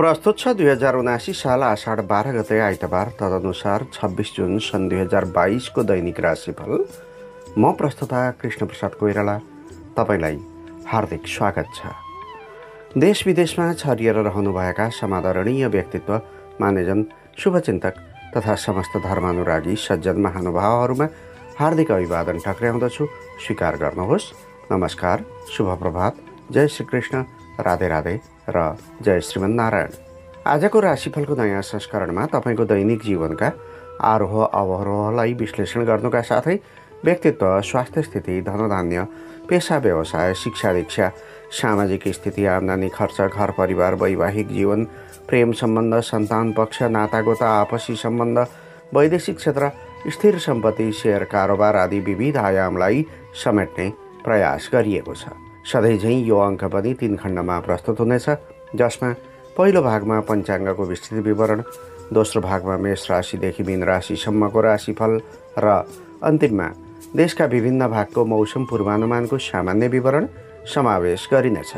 प्रस्तुत छ 2079 साल आषाढ 12 गते आइतबार तदनुसार 26 जुन सन् 2022 को दैनिक राशिफल। म प्रस्तुता कृष्ण प्रसाद कोइराला तपाईलाई हार्दिक स्वागत छ। देश विदेशमा छरिएर रहनुभएका समादरणीय व्यक्तित्व, मान्यजन, शुभचिन्तक तथा समस्त धर्मानुरागी सज्जन महानुभावहरूमा हार्दिक अभिवादन टक्र्याउँदछु। स्वीकार गर्नुहोस्। नमस्कार, शुभ प्रभात, जय श्री कृष्ण, राधे राधे र जय श्रीमन नारायण। आजको राशिफलको नयाँ संस्करणमा तपाईको दैनिक जीवनका आरोह अवरोहलाई विश्लेषण गर्नुका साथै व्यक्तित्व, स्वास्थ्य स्थिति, धनधान्य, पेशा, व्यवसाय, शिक्षा दीक्षा, सामाजिक स्थिति, आम्दानी खर्च, घर परिवार, वैवाहिक जीवन, प्रेम सम्बन्ध, सन्तान पक्ष, नातागोता, आपसी सम्बन्ध, वैदेशिक क्षेत्र, स्थिर सम्पत्ति, शेयर कारोबार आदि विविध आयामलाई समेट्ने प्रयास गरिएको छ। सधैँ झैँ यो अङ्क पनि 3 खण्डमा प्रस्तुत हुनेछ, जसमा पहिलो भागमा पञ्चाङ्गको विस्तृत विवरण, दोस्रो भागमा मेष राशिदेखि मीन राशिसम्मको राशिफल र अन्तिममा देशका विभिन्न भागको मौसम पूर्वानुमानको सामान्य विवरण समावेश गरिनेछ।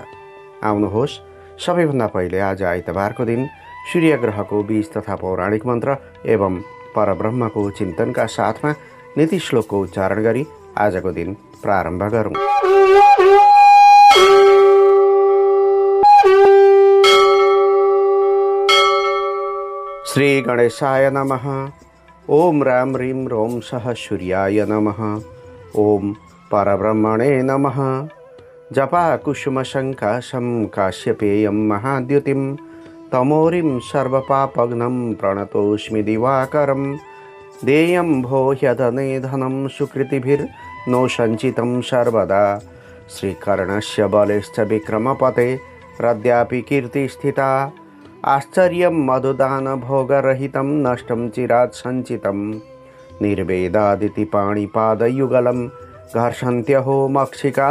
आउनुहोस्, सबैभन्दा पहिले आज आइतबारको दिन सूर्य ग्रहको बीज तथा पौराणिक मन्त्र एवं परब्रह्मको चिन्तनका साथमा नीति श्लोकको उच्चारण गरी आजको दिन प्रारम्भ गरौँ। श्री गणेशाय नमः। ओम राम ह्रीं रों सः सूर्याय नमः। ओम परब्रह्मणे नमः। जपा कुसुम संकाशं काश्यपेयं महाद्युतिं तमोरिं सर्वपापघ्नं प्रणतोऽस्मि दिवाकरं। देयं भो ह्यधने धनं सुकृतिभिर्नो सञ्चितं सर्वदा। श्रीकर्णस्य बलेश्च विक्रमपते रद्यापि कीर्तिस्थिता। आश्चर्यं मधुदान भोगरहितं नष्टं चिरात् सञ्चितं। निर्वेदादिति पाणिपादयुगलं घर्षन्त्यहो मक्षिका।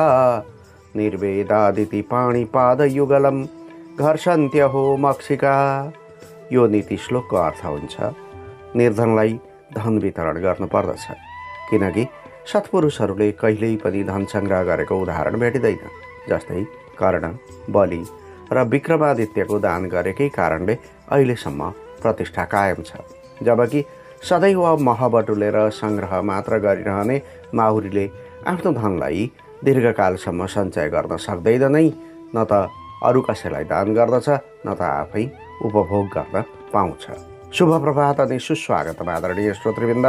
निर्वेदादिति पाणिपादयुगलं घर्षन्त्यहो मक्षिका। यो नीति श्लोकको अर्थ हुन्छ, निर्धनलाई धन वितरण गर्नुपर्दछ, किनकि सत्पुरुषहरूले कहिल्यै पनि धन सङ्ग्रह गरेको उदाहरण भेटिँदैन। जस्तै कर्ण, बलि र विक्रमादित्यको दान गरेकै कारणले अहिलेसम्म प्रतिष्ठा कायम छ। जबकि सदैव मह बटुलेर सङ्ग्रह मात्र गरिरहने माहुरीले आफ्नो धनलाई दीर्घकालसम्म सञ्चय गर्न सक्दैन नै, न त अरू कसैलाई दान गर्दछ, न त आफै उपभोग गर्न पाउँछ। शुभ प्रभात अनि सुस्वागत आदरणीय श्रोतृवृन्द।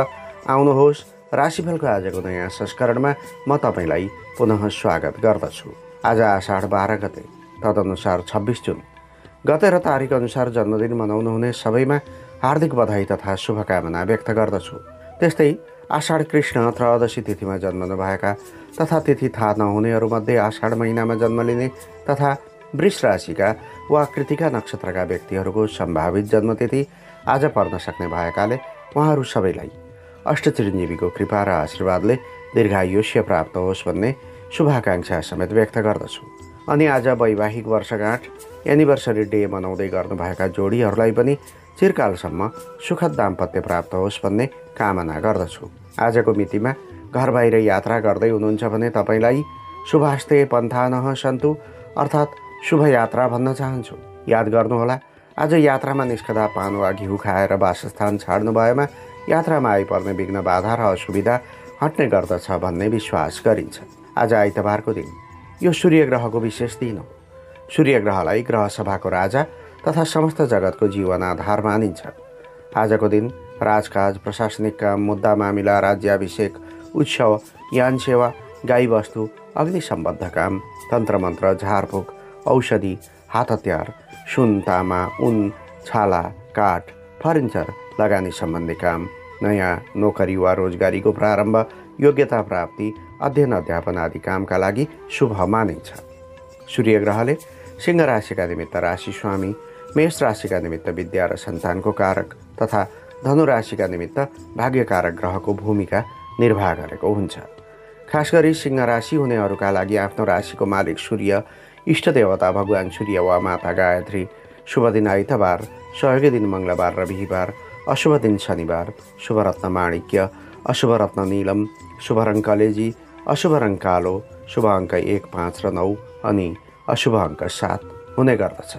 आउनुहोस्, राशिफलको आजको नयाँ संस्करणमा म तपाईँलाई पुनः स्वागत गर्दछु। आज आषाढ 12 गते तदनुसार 26 जुन गते र तारिक अनुसार जन्मदिन मनाउनुहुने सबैमा हार्दिक बधाई तथा शुभकामना व्यक्त गर्दछु। त्यस्तै आषाढ कृष्ण त्रयोदशी तिथिमा जन्मनुभएका तथा तिथि थाहा नहुनेहरूमध्ये आषाढ महिनामा जन्म लिने तथा वृष राशिका वा कृतिका नक्षत्रका व्यक्तिहरूको सम्भावित जन्मतिथि आज पर्न सक्ने भएकाले उहाँहरू सबैलाई अष्टचिरञ्जीवीको कृपा र आशीर्वादले दीर्घायुष्य प्राप्त होस् भन्ने शुभाकाङ्क्षा समेत व्यक्त गर्दछु। अनि आज वैवाहिक वर्षगाँठ एनिभर्सरी डे मनाउँदै गर्नुभएका जोडीहरूलाई पनि चिरकालसम्म सुखद दाम्पत्य प्राप्त होस् भन्ने कामना गर्दछु। आजको मितिमा घर बाहिर यात्रा गर्दै हुनुहुन्छ भने तपाईँलाई शुभास्ते पन्थानः सन्तु, अर्थात् शुभ यात्रा भन्न चाहन्छु। याद गर्नुहोला, आज यात्रामा निस्कदा पान वा घिउ खाएर वासस्थान छाड्नु भएमा यात्रामा आइपर्ने विघ्न, बाधा र असुविधा हट्ने गर्दछ भन्ने विश्वास गरिन्छ। आज आइतबारको दिन यो सूर्य ग्रहको विशेष दिन हो। सूर्य ग्रहलाई ग्रह सभाको राजा तथा समस्त जगतको जीवन आधार मानिन्छ। आजको दिन राजकाज, प्रशासनिक काम, मुद्दा मामिला, राज्याभिषेक, उत्सव, यान सेवा, गाई वस्तु, अग्नि सम्बद्ध काम, तन्त्र मन्त्र, झारफुक, औषधि, हात हतियार, सुन, तामा, उन, छाला, काठ, फर्निचर लगानी सम्बन्धी काम, नयाँ नोकरी वा रोजगारीको प्रारम्भ, योग्यता प्राप्ति, अध्ययन अध्यापन आदि कामका लागि शुभ मानिन्छ। सूर्य ग्रहले सिंह राशिका निमित्त राशि स्वामी, मेष राशिका निमित्त विद्या र सन्तानको कारक तथा धनु राशिका निमित्त भाग्यकारक ग्रहको भूमिका निर्वाह गरेको हुन्छ। खास गरी सिंह राशि हुनेहरूका लागि आफ्नो राशिको मालिक सूर्य, इष्ट देवता भगवान सूर्य वा माता गायत्री, शुभ दिन आइतबार, सहयोगी दिन मङ्गलबार र बिहिबार, अशुभ दिन शनिबार, शुभ रत्न माणिक्य, अशुभ रत्न नीलम, शुभ रङ कलेजी, अशुभ रङ कालो, शुभ अङ्क 1, 5 र 9 अनि अशुभ अङ्क 7 हुने गर्दछ।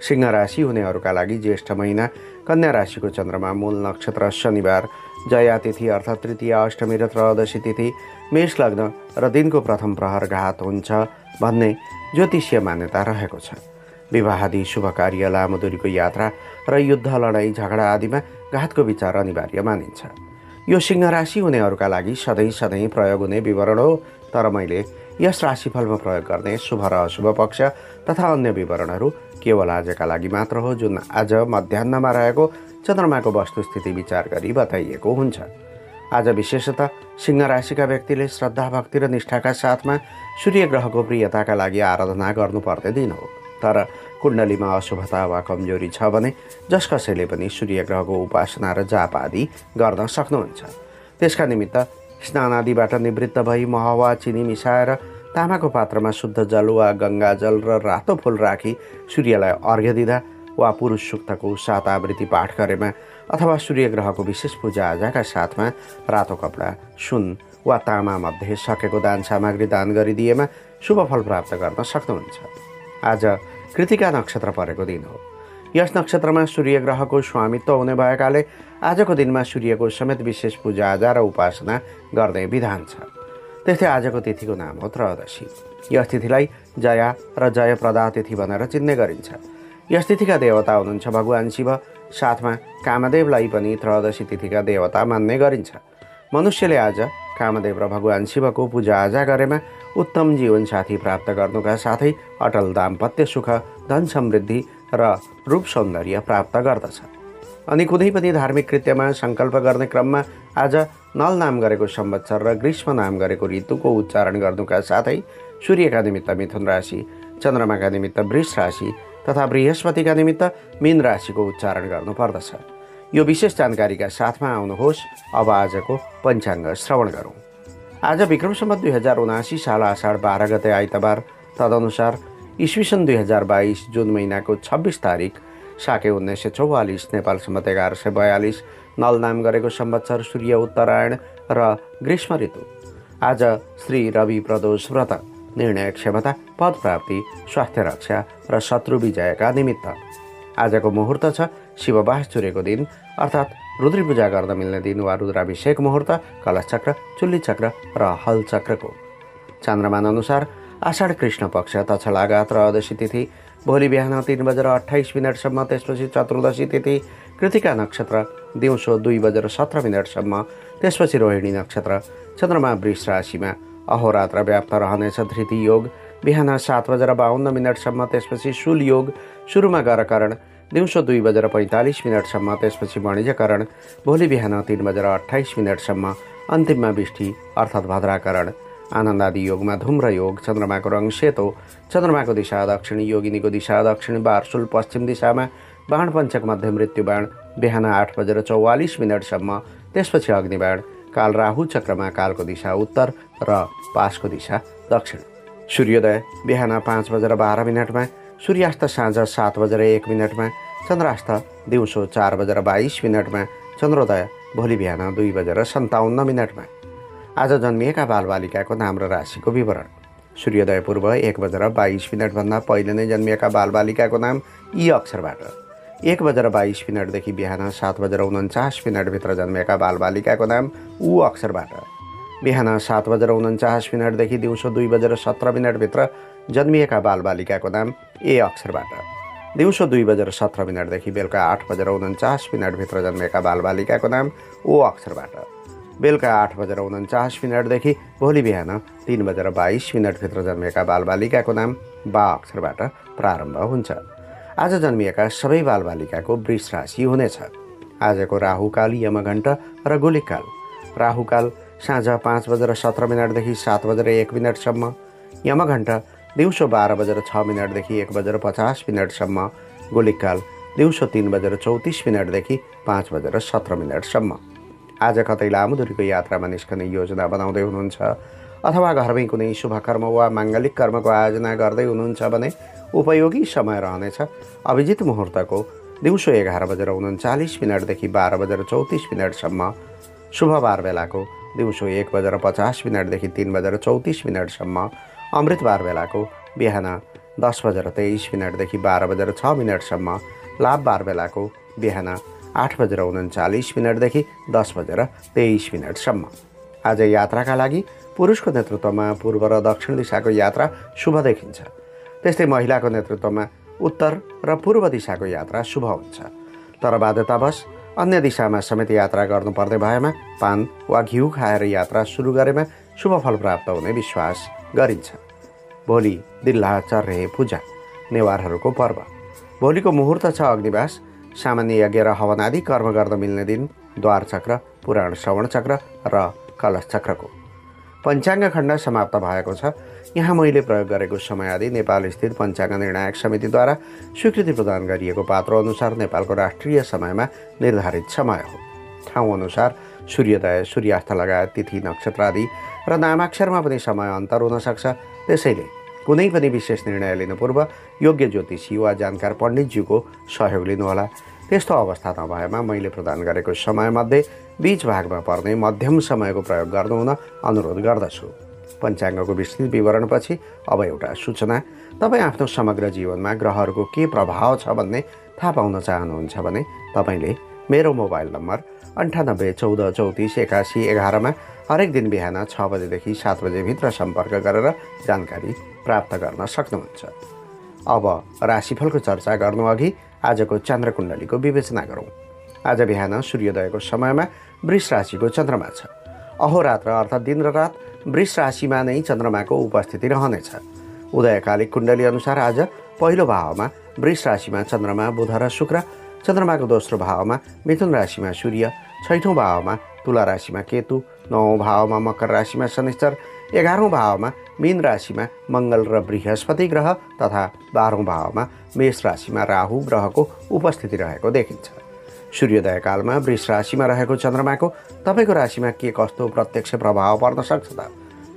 सिंह राशि हुनेहरूका लागि ज्येष्ठ महिना कन्या राशिको चन्द्रमा मूल नक्षत्र शनिबार जया तिथि अर्थात् तृतीया अष्टमी र त्रयोदशी तिथि मेष लग्न र दिनको प्रथम प्रहर घात हुन्छ भन्ने ज्योतिषीय मान्यता रहेको छ। विवाहादि शुभ कार्य, लामो दूरीको यात्रा र युद्ध, लडाईँ झगडा आदिमा घातको विचार अनिवार्य मानिन्छ। यो सिंह राशि हुनेहरूका लागि सधैँ सधैँ प्रयोग हुने विवरण हो, तर मैले यस राशिफलमा प्रयोग गर्ने शुभ र अशुभ पक्ष तथा अन्य विवरणहरू केवल आजका लागि मात्र हो, जुन आज मध्याह्नमा रहेको चन्द्रमाको वस्तुस्थिति विचार गरी बताइएको हुन्छ। आज विशेषतः सिंह राशिका व्यक्तिले श्रद्धा, भक्ति र निष्ठाका साथमा सूर्य ग्रहको प्रियताका लागि आराधना गर्नुपर्ने दिन हो। तर कुण्डलीमा अशुभता वा कमजोरी छ भने जस कसैले पनि सूर्य ग्रहको उपासना र जाप आदि गर्न सक्नुहुन्छ। त्यसका निमित्त स्नान आदिबाट निवृत्त भई मह वा चिनी मिसाएर तामाको पात्रमा शुद्ध जल वा गङ्गा जल र रातो फुल राखी सूर्यलाई अर्घ्य दिँदा वा पुरुष सूक्तको 7 आवृत्ति पाठ गरेमा अथवा सूर्य ग्रहको विशेष पूजाआजाका साथमा रातो कपडा, सुन वा तामा मध्ये सकेको दान सामग्री दान गरिदिएमा शुभ फल प्राप्त गर्न सक्नुहुन्छ। आज कृतिका नक्षत्र परेको दिन हो। यस नक्षत्रमा सूर्य ग्रहको स्वामित्व हुने भएकाले आजको दिनमा सूर्यको समेत विशेष पूजाआजा र उपासना गर्ने विधान छ। त्यस्तै आजको तिथिको नाम हो त्रयोदशी। यस तिथिलाई जया र जयप्रदा तिथि भनेर चिन्ने गरिन्छ। यस तिथिका देवता हुनुहुन्छ भगवान शिव, साथमा कामदेवलाई पनि त्रयोदशी तिथिका देवता मान्ने गरिन्छ। मनुष्यले आज कामदेव र भगवान शिवको पूजाआजा गरेमा उत्तम जीवनसाथी प्राप्त गर्नुका साथै अटल दाम्पत्य सुख, धन समृद्धि र रूप सौन्दर्य प्राप्त गर्दछ। अनि कुनै पनि धार्मिक कृत्यमा सङ्कल्प गर्ने क्रममा आज नल नाम गरेको संवत्सर र ग्रीष्म नाम गरेको ऋतुको उच्चारण गर्नुका साथै सूर्यका निमित्त मिथुन राशि, चन्द्रमाका निमित्त वृष राशि तथा बृहस्पतिका निमित्त मीन राशिको उच्चारण गर्नुपर्दछ। यो विशेष जानकारीका साथमा आउनुहोस् अब आजको पञ्चाङ्ग श्रवण गरौँ। आज विक्रम सम्वत 2079 साल आषाढ 12 गते आइतबार, तदनुसार इस्वीसन 2022 जुन महिनाको 26 तारिक साके 1944 नेपाल सम्वत 1142 नल नाम गरेको संवत्सर सूर्य उत्तरायण र ग्रीष्म ऋतु। आज श्री रवि प्रदोष व्रत, निर्णय क्षमता, पद प्राप्ति, स्वास्थ्य रक्षा र शत्रु विजयका निमित्त। आजको मुहुर्त छ शिवबास चुरेको दिन अर्थात् रुद्री पूजा गर्न मिल्ने दिन वा रुद्राभिषेक मुहुर्त, कलश चक्र, चुल्ली चक्र र हल चक्रको। चन्द्रमान अनुसार आषाढ कृष्ण पक्ष तछलागा त्रयोदशी तिथि भोलि बिहान 3:28 त्यसपछि चतुर्दशी तिथि कृतिका नक्षत्र दिउँसो 2:17 त्यसपछि रोहिणी नक्षत्र। चन्द्रमा वृष राशिमा अहोरात्र व्याप्त रहनेछ। धृति योग बिहान 7:52 त्यसपछि शूल योग सुरुमा गरकरण दिउँसो 2:45 त्यसपछि वाणिज्यकरण भोलि बिहान 3:28 अन्तिममा बिष्ठी अर्थात् भद्राकरण। आनन्द आदि योगमा धूम्र योग, चन्द्रमाको रङ सेतो, चन्द्रमाको दिशा दक्षिण, योगिनीको दिशा दक्षिण, बारसुल पश्चिम दिशामा, बाण पञ्चक मध्य मृत्युबाण बिहान 8:44 त्यसपछि अग्निबाण। काल राहु चक्रमा कालको दिशा उत्तर र पासको दिशा दक्षिण। सूर्योदय बिहान 5:12 सूर्यास्त साँझ 7:01 चन्द्रास्त दिउँसो 4:22 चन्द्रोदय भोलि बिहान 2:57 आज जन्मिएका बालबालिकाको नाम र राशिको विवरण। सूर्योदय पूर्व 1:22 भन्दा पहिले नै जन्मिएका बालबालिकाको नाम यी अक्षरबाट। 1:22 देखि बिहान 7:49 भित्र जन्मिएका बालबालिकाको नाम उ अक्षरबाट। बिहान 7:49 देखि दिउँसो 2:17 भित्र जन्मिएका बालबालिकाको नाम ए अक्षरबाट। दिउँसो 2:17 देखि बेलुका 8:49 भित्र जन्मिएका बालबालिकाको नाम ओ अक्षरबाट। बेलुका 8:49 देखि भोलि बिहान 3:22 भित्र जन्मिएका बालबालिकाको नाम बा अक्षरबाट प्रारम्भ हुन्छ। आज जन्मिएका सबै बालबालिकाको वृष राशि हुनेछ। आजको राहुकाल, यमघण्ट र गोलिकाल। राहुकाल साँझ 5:17 देखि 7:01 यमघण्ट दिउँसो 12:06 देखि 1:50 गोलिकाल दिउँसो 3:34 देखि 5:17 आज कतै लामो दूरीको यात्रामा निस्कने योजना बनाउँदै हुनुहुन्छ अथवा घरमै कुनै शुभ कर्म वा माङ्गलिक कर्मको आयोजना गर्दै हुनुहुन्छ भने उपयोगी समय रहनेछ। अभिजित मुहुर्तको दिउँसो 11:39 देखि 12:34 शुभ बार बेलाको दिउँसो 1:50 देखि 3:34 अमृत बार बेलाको बिहान 10:23 देखि 12:06 लाभ बार बेलाको बिहान 8:39 देखि 10:23 आज यात्राका लागि पुरुषको नेतृत्वमा पूर्व र दक्षिण दिशाको यात्रा शुभ देखिन्छ। त्यस्तै महिलाको नेतृत्वमा उत्तर र पूर्व दिशाको यात्रा शुभ हुन्छ। तर बाध्यतावश अन्य दिशामा समेत यात्रा गर्नुपर्ने भएमा पान वा घिउ खाएर यात्रा सुरु गरेमा शुभ फल प्राप्त हुने विश्वास गरिन्छ। भोलि दिल्लाह चर्हे पूजा नेवारहरूको पर्व। भोलिको मुहुर्त छ अग्निवास, सामान्य यज्ञ र हवन आदि कर्म गर्न मिल्ने दिन, द्वार चक्र, पुराण श्रवण चक्र र कलश चक्रको। पञ्चाङ्ग खण्ड समाप्त भएको छ। यहाँ मैले प्रयोग गरेको समय आदि नेपाल स्थित पञ्चाङ्ग निर्णायक समितिद्वारा स्वीकृति प्रदान गरिएको पात्र अनुसार नेपालको राष्ट्रिय समयमा निर्धारित समय हो। ठाउँ अनुसार सूर्योदय, सूर्यास्त लगायत तिथि, नक्षत्र आदि र नामाक्षरमा पनि समय अन्तर हुन सक्छ। त्यसैले कुनै पनि विशेष निर्णय लिनु पूर्व योग्य ज्योतिषी वा जानकार पण्डितज्यूको सहयोग लिनुहोला। त्यस्तो अवस्था नभएमा मैले प्रदान गरेको समयमध्ये बीच भागमा पर्ने मध्यम समयको प्रयोग गर्नुहुन अनुरोध गर्दछु। पञ्चाङ्गको विस्तृत विवरणपछि अब एउटा सूचना। तपाईँ आफ्नो समग्र जीवनमा ग्रहहरूको के प्रभाव छ भन्ने थाहा पाउन चाहनुहुन्छ भने तपाईँले मेरो मोबाइल नम्बर 98 14 34 81 11 हरेक दिन बिहान 6 बजेदेखि 7 बजेभित्र सम्पर्क गरेर जानकारी प्राप्त गर्न सक्नुहुन्छ। अब राशिफलको चर्चा गर्नु अघि आजको चन्द्रकुण्डलीको विवेचना गरौँ। आज बिहान सूर्योदयको समयमा वृष राशिको चन्द्रमा छ। अहोरात्र अर्थात् दिन र रात वृष राशिमा नै चन्द्रमाको उपस्थिति रहनेछ। उदयकालिक कुण्डली अनुसार आज पहिलो भावमा वृष राशिमा चन्द्रमा, बुध र शुक्र, चन्द्रमाको दोस्रो भावमा मिथुन राशिमा सूर्य, छैठौँ भावमा तुला राशिमा केतु, 9औं भावमा मकर राशिमा शनिश्चर, 11औं भावमा मीन राशिमा मङ्गल र बृहस्पति ग्रह तथा 12औं भावमा मेष राशिमा राहु ग्रहको उपस्थिति रहेको देखिन्छ। सूर्योदय कालमा वृष राशिमा रहेको चन्द्रमाको तपाईँको राशिमा के कस्तो प्रत्यक्ष प्रभाव पर्न सक्छ त?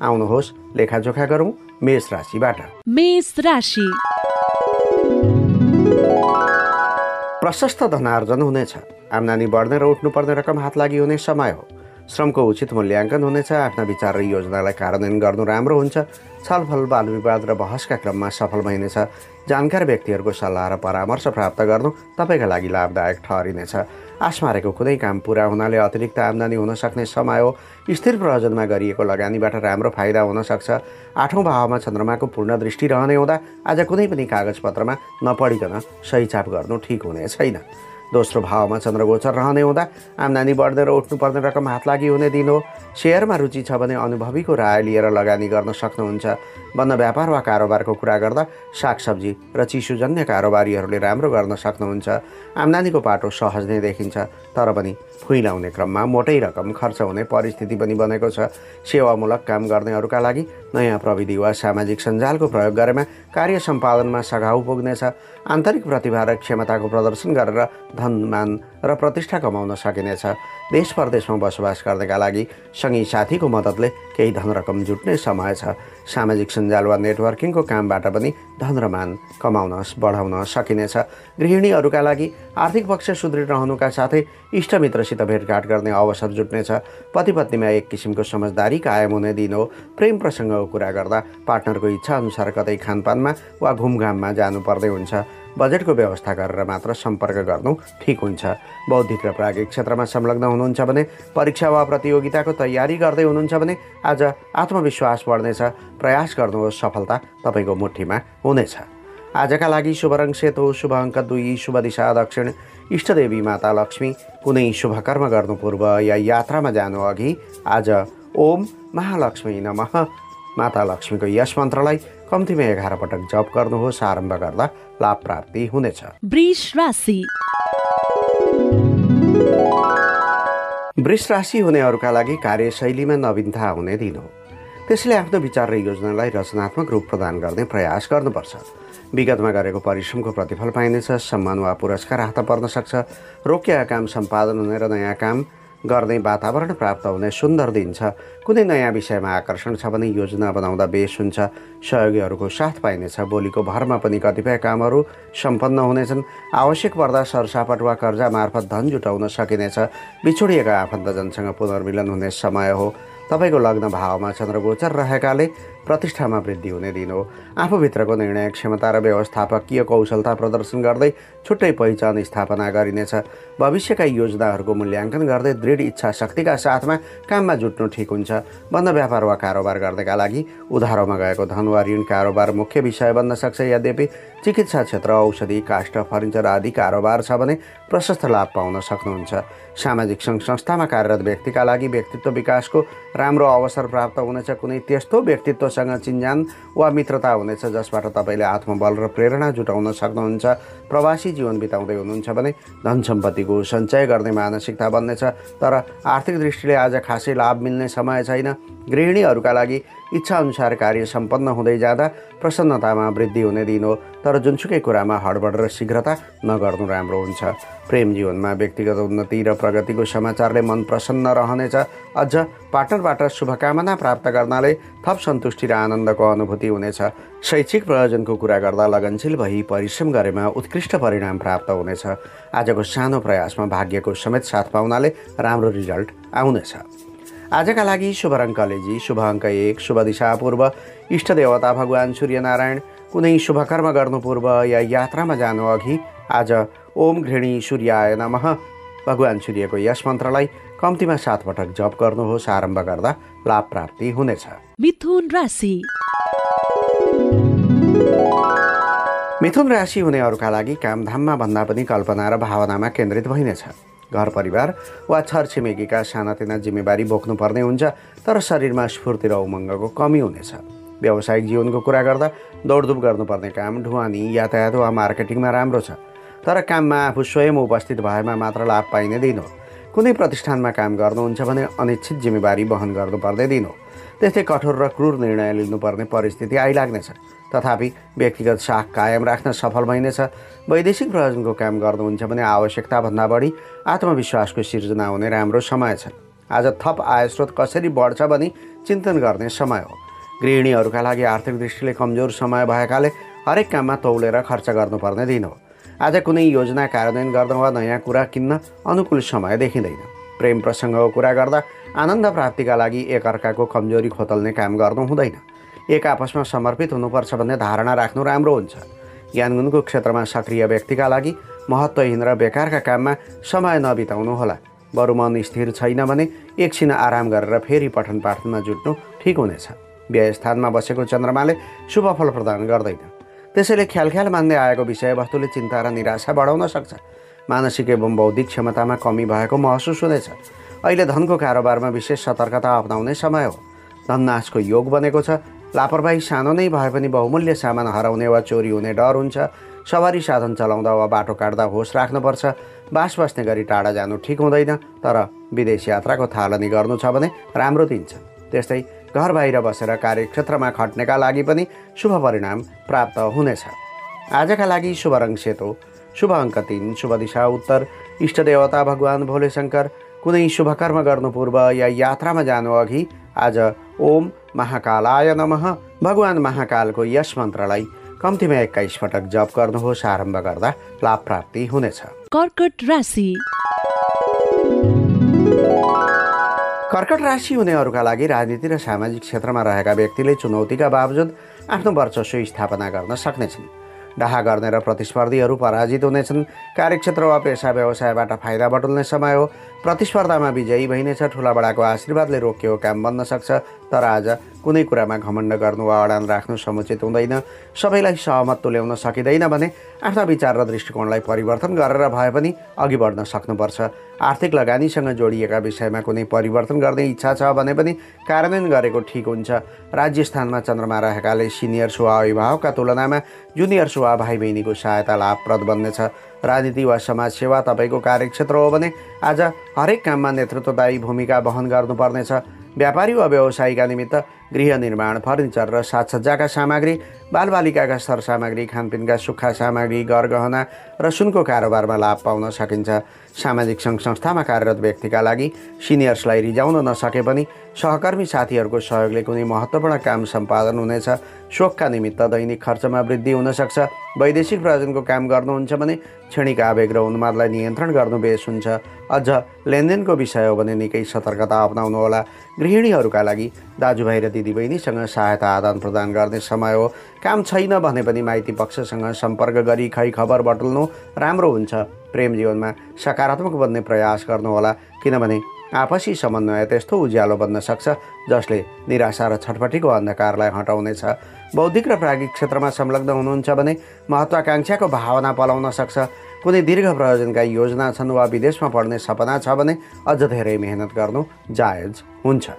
आउनुहोस् लेखाजोखा गरौँ मेष राशिबाट। मेष राशि प्रशस्त धनार्जन हुनेछ। आम्दानी बढ्ने र उठ्नुपर्ने रकम हात लागि हुने समय हो। श्रमको उचित मूल्याङ्कन हुनेछ। आफ्ना विचार र योजनालाई कार्यान्वयन गर्नु राम्रो हुन्छ। छलफल, वादविवाद र बहसका क्रममा सफल भइनेछ। जानकार व्यक्तिहरूको सल्लाह र परामर्श प्राप्त गर्नु तपाईँका लागि लाभदायक ठहरिनेछ। आश मारेको कुनै काम पुरा हुनाले अतिरिक्त आम्दानी हुन सक्ने समय हो। स्थिर प्रयोजनमा गरिएको लगानीबाट राम्रो फाइदा हुन सक्छ। 8औं भावमा चन्द्रमाको पूर्ण दृष्टि रहने हुँदा आज कुनै पनि कागजपत्रमा नपढिकन सही छाप गर्नु ठिक हुने छैन। दोस्रो भावमा चन्द्रगोचर रहने हुँदा आम्दानी बढ्ने र उठ्नुपर्ने रकम हात लागि हुने दिन हो। सेयरमा रुचि छ भने अनुभवीको राय लिएर लगानी गर्न सक्नुहुन्छ। वन्न व्यापार वा कारोबारको कुरा गर्दा सागसब्जी र चिसोजन्य कारोबारीहरूले राम्रो गर्न सक्नुहुन्छ। आम्दानीको पाटो सहज नै देखिन्छ, तर पनि फुइलाउने क्रममा मोटै रकम खर्च हुने परिस्थिति पनि बनेको छ। सेवामूलक काम गर्नेहरूका लागि नयाँ प्रविधि वा सामाजिक सञ्जालको प्रयोग गरेमा कार्य सम्पादनमा सघाउ पुग्नेछ। आन्तरिक प्रतिभा र क्षमताको प्रदर्शन गरेर धन, मान र प्रतिष्ठा कमाउन सकिनेछ। देश परदेशमा बसोबास गर्नेका लागि सँगै साथीको मद्दतले केही धनरकम जुट्ने समय छ। सामाजिक सञ्जाल वा नेटवर्किङको कामबाट पनि धन र मान कमाउन बढाउन सकिनेछ। गृहिणीहरूका लागि आर्थिक पक्ष सुदृढ रहनुका साथै इष्टमित्रसित भेटघाट गर्ने अवसर जुट्नेछ। पति पत्नीमा एक किसिमको समझदारी कायम हुने दिन हो। प्रेम प्रसङ्गको कुरा गर्दा पार्टनरको इच्छा अनुसार कतै खानपानमा वा घुमघाममा जानुपर्ने हुन्छ। बजेटको व्यवस्था गरेर मात्र सम्पर्क गर्नु ठिक हुन्छ। बौद्धिक र प्राज्ञिक क्षेत्रमा संलग्न हुनुहुन्छ भने, परीक्षा वा प्रतियोगिताको तयारी गर्दै हुनुहुन्छ भने आज आत्मविश्वास बढ्नेछ। प्रयास गर्नुहोस्, सफलता तपाईँको मुठीमा हुनेछ। आजका लागि शुभ रङ सेतो, शुभ अङ्क 2, शुभ दिशा दक्षिण, इष्टदेवी माता लक्ष्मी। कुनै शुभ कर्म गर्नु पूर्व या यात्रामा जानु अघि आज ओम महालक्ष्मी नमः माता लक्ष्मीको यस मन्त्रलाई कम्तीमा 11 पटक जप गर्नुहोस्। आरम्भ गर्दा लाभ प्राप्ति हुनेछ। वृष राशि वृष राशि हुनेहरूका लागि कार्यशैलीमा नवीनता हुने दिन हो। त्यसैले आफ्नो विचार र योजनालाई रचनात्मक रूप प्रदान गर्ने प्रयास गर्नुपर्छ। विगतमा गरेको परिश्रमको प्रतिफल पाइनेछ। सम्मान वा पुरस्कार हात पर्न सक्छ। रोकिएका काम सम्पादन हुने र नयाँ काम गर्ने वातावरण प्राप्त हुने सुन्दर दिन छ। कुनै नयाँ विषयमा आकर्षण छ भने योजना बनाउँदा बेस हुन्छ। सहयोगीहरूको साथ पाइनेछ। बोलीको भरमा पनि कतिपय कामहरू सम्पन्न हुनेछन्। आवश्यक पर्दा सरसापट वा कर्जा मार्फत धन जुटाउन सकिनेछ। बिछोडिएका आफन्तजनसँग पुनर्मिलन हुने समय हो। तपाईँको लग्न भावमा चन्द्रगोचर रहेकाले प्रतिष्ठामा वृद्धि हुने दिन हो। आफूभित्रको निर्णय क्षमता र व्यवस्थापकीय कौशलता प्रदर्शन गर्दै छुट्टै पहिचान स्थापना गरिनेछ। भविष्यका योजनाहरूको मूल्याङ्कन गर्दै दृढ इच्छा शक्तिका साथमा काममा जुट्नु ठिक हुन्छ। बन्द व्यापार वा कारोबार गर्नेका लागि उधारोमा गएको धन वा ऋण कारोबार मुख्य विषय बन्न सक्छ। यद्यपि चिकित्सा क्षेत्र, औषधि, काष्ठ, फर्निचर आदि कारोबार छ भने प्रशस्त लाभ पाउन सक्नुहुन्छ। सामाजिक सङ्घ संस्थामा कार्यरत व्यक्तिका लागि व्यक्तित्व विकासको राम्रो अवसर प्राप्त हुनेछ। कुनै त्यस्तो व्यक्तित्वसँग चिन्जान वा मित्रता हुनेछ जसबाट तपाईँले आत्मबल र प्रेरणा जुटाउन सक्नुहुन्छ। प्रवासी जीवन बिताउँदै हुनुहुन्छ भने धन सम्पत्तिको सञ्चय गर्ने मानसिकता बन्नेछ, तर आर्थिक दृष्टिले आज खासै लाभ मिल्ने समय छैन। गृहिणीहरूका लागि इच्छाअनुसार कार्य सम्पन्न हुँदै जाँदा प्रसन्नतामा वृद्धि हुने दिन हो, तर जुनसुकै कुरामा हडबड र शीघ्रता नगर्नु राम्रो हुन्छ। प्रेम जीवनमा व्यक्तिगत उन्नति र प्रगतिको समाचारले मन प्रसन्न रहनेछ। अझ पार्टनरबाट शुभकामना प्राप्त गर्नाले थप सन्तुष्टि र आनन्दको अनुभूति हुनेछ। शैक्षिक प्रयोजनको कुरा गर्दा लगनशील भई परिश्रम गरेमा उत्कृष्ट परिणाम प्राप्त हुनेछ। आजको सानो प्रयासमा भाग्यको समेत साथ पाउनाले राम्रो रिजल्ट आउनेछ। आजका लागि शुभ रङ कलेजी, शुभ अङ्क 1, शुभ दिशा पूर्व, इष्ट देवता भगवान सूर्यनारायण। कुनै शुभ कर्म गर्नु पूर्व या यात्रामा जानु अघि आज ओम गृहिणी सूर्याय नमः भगवान सूर्यको यस मन्त्रलाई कम्तीमा 7 पटक जप गर्नुहोस्। आरम्भ गर्दा लाभ प्राप्ति हुनेछ। मिथुन राशि। मिथुन राशि हुनेहरूका लागि कामधाममा भन्दा पनि कल्पना र भावनामा केन्द्रित भइनेछ। घर परिवार वा छरछिमेकीका सानातिना जिम्मेवारी बोक्नुपर्ने हुन्छ, तर शरीरमा स्फूर्ति र उमङ्गको कमी हुनेछ। व्यावसायिक जीवनको कुरा गर्दा दौडधुप गर्नुपर्ने काम, ढुवानी, यातायात वा मार्केटिङमा राम्रो छ, तर काममा आफू स्वयं उपस्थित भएमा मात्र लाभ पाइने दिन हो। कुनै प्रतिष्ठानमा काम गर्नुहुन्छ भने अनिश्चित जिम्मेवारी वहन गर्नुपर्ने दिन हो। त्यस्तै कठोर र क्रूर निर्णय लिनुपर्ने परिस्थिति आइलाग्नेछ, तथापि व्यक्तिगत साख कायम राख्न सफल भइनेछ। वैदेशिक प्रयोजनको काम गर्नुहुन्छ भने आवश्यकताभन्दा बढी आत्मविश्वासको सिर्जना हुने राम्रो समय छ। आज थप आय स्रोत कसरी बढ्छ भनी चिन्तन गर्ने समय हो। गृहिणीहरूका लागि आर्थिक दृष्टिले कमजोर समय भएकाले हरेक काममा तौलेर खर्च गर्नुपर्ने दिन हो। आज कुनै योजना कार्यान्वयन गर्न वा नयाँ कुरा किन्न अनुकूल समय देखिँदैन। प्रेम प्रसङ्गको कुरा गर्दा आनन्द प्राप्तिका लागि एकअर्काको कमजोरी खोतल्ने काम गर्नु हुँदैन। एक आपसमा समर्पित हुनुपर्छ भन्ने धारणा राख्नु राम्रो हुन्छ। ज्ञानगुणको क्षेत्रमा सक्रिय व्यक्तिका लागि महत्त्वहीन र बेकारका काममा समय नबिताउनु होला। बरु मन स्थिर छैन भने एकछिन आराम गरेर फेरि पठन पाठनमा जुट्नु ठिक हुनेछ। व्ययस्थानमा बसेको चन्द्रमाले शुभ फल प्रदान गर्दैन, त्यसैले ख्याल मान्दै आएको विषयवस्तुले चिन्ता र निराशा बढाउन सक्छ। मानसिक एवं बौद्धिक क्षमतामा कमी भएको महसुस हुनेछ। अहिले धनको कारोबारमा विशेष सतर्कता अपनाउने समय हो। धननाशको योग बनेको छ। लापरवाही सानो नै भए पनि बहुमूल्य सामान हराउने वा चोरी हुने डर हुन्छ। सवारी साधन चलाउँदा वा बाटो काट्दा होस राख्नुपर्छ। बास बस्ने गरी टाढा जानु ठिक हुँदैन, तर विदेश यात्राको थालनी गर्नु छ भने राम्रो दिन छ। त्यस्तै घर बाहिर बसेर कार्यक्षेत्रमा खट्नेका लागि पनि शुभ परिणाम प्राप्त हुनेछ। आजका लागि शुभ रङ सेतो, शुभ अङ्क 3, शुभ दिशा उत्तर, इष्ट देवता भगवान भोले शङ्कर। कुनै शुभ कर्म गर्नु पूर्व या यात्रामा जानु अघि आज ओम महाकालाय नमः भगवान महाकालको यस मन्त्रलाई कम्तीमा 21 पटक जप गर्नुहोस्। आरम्भ गर्दा लाभ प्राप्ति हुनेछ। कर्कट राशि। कर्कट राशि हुनेहरूका लागि राजनीति र सामाजिक क्षेत्रमा रहेका व्यक्तिले चुनौतीका बावजुद आफ्नो वर्चस्व स्थापना गर्न सक्नेछन्। डाहा गर्ने र प्रतिस्पर्धीहरू पराजित हुनेछन्। कार्यक्षेत्र वा पेसा व्यवसायबाट फाइदा बटुल्ने समय हो। प्रतिस्पर्धामा विजयी भइनेछ। ठुलाबडाको आशीर्वादले रोकिएको काम बन्न सक्छ, तर आज कुनै कुरामा घमण्ड गर्नु वा अडान राख्नु समुचित हुँदैन। सबैलाई सहमत तुल्याउन सकिँदैन भने आफ्ना विचार र दृष्टिकोणलाई परिवर्तन गरेर भए पनि अघि बढ्न सक्नुपर्छ। आर्थिक लगानीसँग जोडिएका विषयमा कुनै परिवर्तन गर्ने इच्छा छ भने पनि कार्यान्वयन गरेको ठिक हुन्छ। राज्य स्थानमा चन्द्रमा रहेकाले सिनियर्स वा अभिभावकका तुलनामा जुनियर्स वा भाइ बहिनीको सहायता लाभप्रद बन्नेछ। राजनीति वा समाजसेवा तपाईँको कार्यक्षेत्र हो भने आज हरेक काममा नेतृत्वदायी भूमिका वहन गर्नुपर्नेछ। व्यापारी वा व्यवसायीका निमित्त गृह निर्माण, फर्निचर र साजसज्जाका सामग्री, बालबालिकाका सरसामग्री, खानपिनका सुक्खा सामग्री, गरगहना र सुनको कारोबारमा लाभ पाउन सकिन्छ। सामाजिक सङ्घ संस्थामा कार्यरत व्यक्तिका लागि सिनियर्सलाई रिजाउन नसके पनि सहकर्मी साथीहरूको सहयोगले कुनै महत्त्वपूर्ण काम सम्पादन हुनेछ। शोकका निमित्त दैनिक खर्चमा वृद्धि हुन सक्छ। वैदेशिक प्रयोजनको काम गर्नुहुन्छ भने क्षणिक आवेग र उन्मादलाई नियन्त्रण गर्नु बेस हुन्छ। अझ लेनदेनको विषय हो भने निकै सतर्कता अपनाउनुहोला। गृहिणीहरूका लागि दाजुभाइ र दिदीबहिनीसँग सहायता आदान प्रदान गर्ने समय हो। काम छैन भने पनि माइती पक्षसँग सम्पर्क गरी खै खबर बटुल्नु राम्रो हुन्छ। प्रेम जीवनमा सकारात्मक बन्ने प्रयास गर्नुहोला, किनभने आपसी समन्वय त्यस्तो उज्यालो बन्न सक्छ जसले निराशा र छटपटीको अन्धकारलाई हटाउनेछ। बौद्धिक र प्राज्ञिक क्षेत्रमा संलग्न हुनुहुन्छ भने महत्वाकांक्षाको भावना पलाउन सक्छ। कुनै दीर्घ प्रयोजनका योजना छन् वा विदेशमा पढ्ने सपना छ भने अझ धेरै मेहनत गर्नु जायज हुन्छ।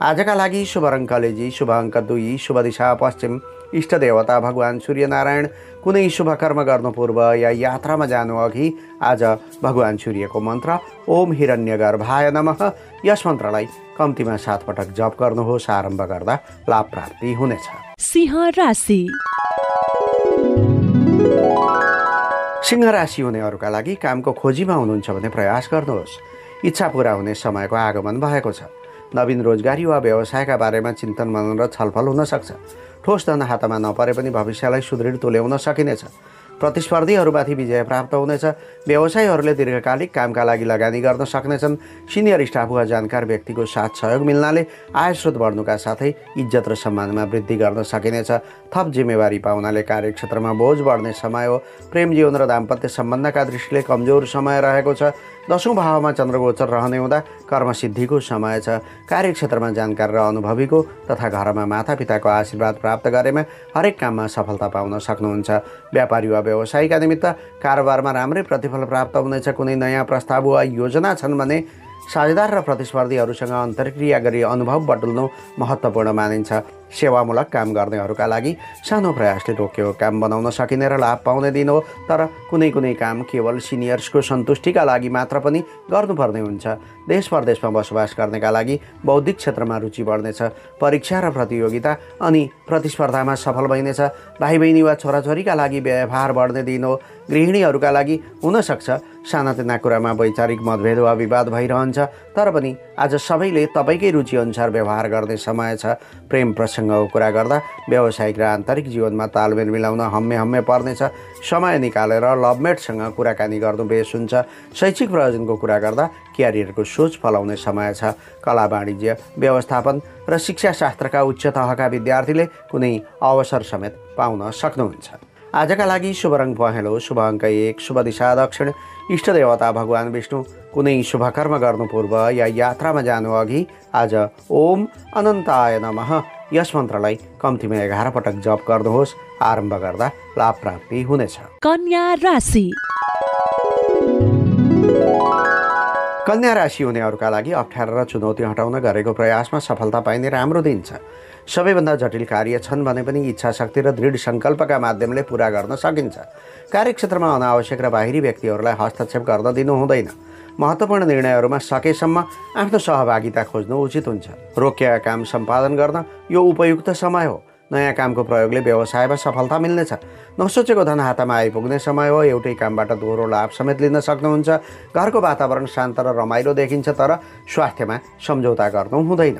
आजका लागि शुभ रङ कलेजी, शुभ अङ्क 2, शुभ दिशा पश्चिम, इष्ट देवता भगवान् सूर्यनारायण। कुनै शुभ कर्म गर्नु पूर्व या यात्रामा जानु अघि आज भगवान् सूर्यको मन्त्र ओम हिरण्यगर्भाय नमः यस मन्त्रलाई कम्तीमा 7 पटक जप गर्नुहोस्। आरम्भ गर्दा लाभ प्राप्ति हुनेछ। सिंह राशि। सिंह राशि हुनेहरूका लागि कामको खोजीमा हुनुहुन्छ भने प्रयास गर्नुहोस्। इच्छा पूरा हुने समयको आगमन भएको छ। नवीन रोजगारी वा व्यवसायका बारेमा चिन्तन मनन र छलफल हुन सक्छ। ठोस धन हातमा नपरे पनि भविष्यलाई सुदृढ तुल्याउन सकिनेछ। प्रतिस्पर्धीहरूमाथि विजय प्राप्त हुनेछ। व्यवसायीहरूले दीर्घकालिक कामका लागि लगानी गर्न सक्नेछन्। सिनियर स्टाफ वा जानकार व्यक्तिको साथ सहयोग मिल्नाले आय स्रोत बढ्नुका साथै इज्जत र सम्मानमा वृद्धि गर्न सकिनेछ। थप जिम्मेवारी पाउनाले कार्यक्षेत्रमा बोझ बढ्ने समय हो। प्रेम जीवन र दाम्पत्य सम्बन्धका दृष्टिले कमजोर समय रहेको छ। 10औं भावमा चन्द्रगोचर रहने हुँदा कर्मसिद्धिको समय छ। कार्यक्षेत्रमा जानकार र अनुभवीको तथा घरमा मातापिताको आशीर्वाद प्राप्त गरेमा हरेक काममा सफलता पाउन सक्नुहुन्छ। व्यापारी वा व्यवसायीका निमित्त कारोबारमा राम्रै प्रतिफल प्राप्त हुनेछ। कुनै नयाँ प्रस्ताव वा योजना छन् भने साझेदार र प्रतिस्पर्धीहरूसँग अन्तर्क्रिया गरी अनुभव बटुल्नु महत्त्वपूर्ण मानिन्छ। सेवामूलक काम गर्नेहरूका लागि सानो प्रयासले रोकिएको काम बनाउन सकिने र लाभ पाउने दिन हो। तर कुनै कुनै काम केवल सिनियर्सको सन्तुष्टिका लागि मात्र पनि गर्नुपर्ने हुन्छ। देश परदेशमा बसोबास गर्नेका लागि बौद्धिक क्षेत्रमा रुचि बढ्नेछ। परीक्षा र प्रतियोगिता अनि प्रतिस्पर्धामा सफल बनिनेछ। भाइ बहिनी वा छोराछोरीका लागि व्यवहार बढ्ने दिन हो। गृहिणीहरूका लागि हुनसक्छ सानातिना कुरामा वैचारिक मतभेद वा विवाद भइरहन्छ, तर पनि आज सबैले तपाईँकै रुचि अनुसार व्यवहार गर्ने समय छ। प्रेम प्रसङ्गको कुरा गर्दा व्यावसायिक र आन्तरिक जीवनमा तालमेल मिलाउन हम्मे पर्नेछ। समय निकालेर लभमेटसँग कुराकानी गर्नु बेस हुन्छ। शैक्षिक प्रयोजनको कुरा गर्दा क्यारियरको सोच फलाउने समय छ। कला वाणिज्य व्यवस्थापन र शिक्षाशास्त्रका उच्च तहका विद्यार्थीले कुनै अवसर समेत पाउन सक्नुहुन्छ। आजका लागि शुभ रङ पहेँलो, शुभ अङ्क 1, शुभ दिशा दक्षिण, इष्ट देवता भगवान् विष्णु। कुनै शुभ कर्म गर्नु पूर्व या यात्रामा जानु अघि आज ओम अनन्ताय नमः यस मन्त्रलाई कम्तीमा 11 पटक जप गर्नुहोस्। आरम्भ गर्दा लाभ प्राप्ति हुनेछ। कन्या राशि। कन्या राशि हुनेहरूका लागि अप्ठ्यारो र चुनौती हटाउन गरेको प्रयासमा सफलता पाइने राम्रो दिन छ। सबैभन्दा जटिल कार्य छन् भने पनि इच्छा शक्ति र दृढ सङ्कल्पका माध्यमले पुरा गर्न सकिन्छ। कार्यक्षेत्रमा अनावश्यक र बाहिरी व्यक्तिहरूलाई हस्तक्षेप गर्न दिनु हुँदैन। महत्त्वपूर्ण निर्णयहरूमा सकेसम्म आफ्नो सहभागिता खोज्नु उचित हुन्छ। रोकिएका काम सम्पादन गर्न यो उपयुक्त समय हो। नयाँ कामको प्रयोगले व्यवसायमा सफलता मिल्नेछ। नसोचेको धन हातमा आइपुग्ने समय हो। एउटै कामबाट दोहोरो लाभ समेत लिन सक्नुहुन्छ। घरको वातावरण शान्त र रमाइलो देखिन्छ, तर स्वास्थ्यमा सम्झौता गर्नु हुँदैन।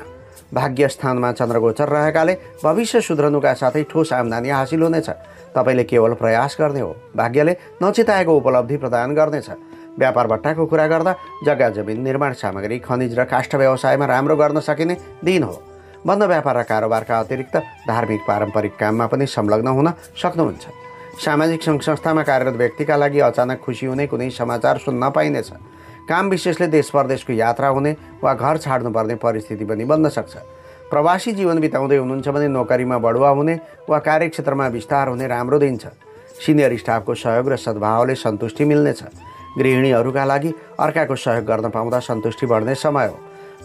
भाग्य स्थानमा चन्द्रगोचर रहेकाले भविष्य सुध्रनुका साथै ठोस आम्दानी हासिल हुनेछ। तपाईँले केवल प्रयास गर्ने हो। भाग्यले नचिताएको उपलब्धि प्रदान गर्नेछ। व्यापार भट्टाको कुरा गर्दा जग्गा जमिन, निर्माण सामग्री, खनिज र काष्ठ व्यवसायमा राम्रो गर्न सकिने दिन हो। बन्द व्यापार र कारोबारका अतिरिक्त धार्मिक पारम्परिक काममा पनि संलग्न हुन सक्नुहुन्छ। सामाजिक सङ्घ संस्थामा कार्यरत व्यक्तिका लागि अचानक खुसी हुने कुनै समाचार सुन्न पाइनेछ। काम विशेषले देश परदेशको यात्रा हुने वा घर छाड्नुपर्ने परिस्थिति पनि बन्न सक्छ। प्रवासी जीवन बिताउँदै हुनुहुन्छ भने नोकरीमा बढुवा हुने वा कार्यक्षेत्रमा विस्तार हुने राम्रो दिन छ। सिनियर स्टाफको सहयोग र सद्भावले सन्तुष्टि मिल्नेछ। गृहिणीहरूका लागि अर्काको सहयोग गर्न पाउँदा सन्तुष्टि बढ्ने समय हो।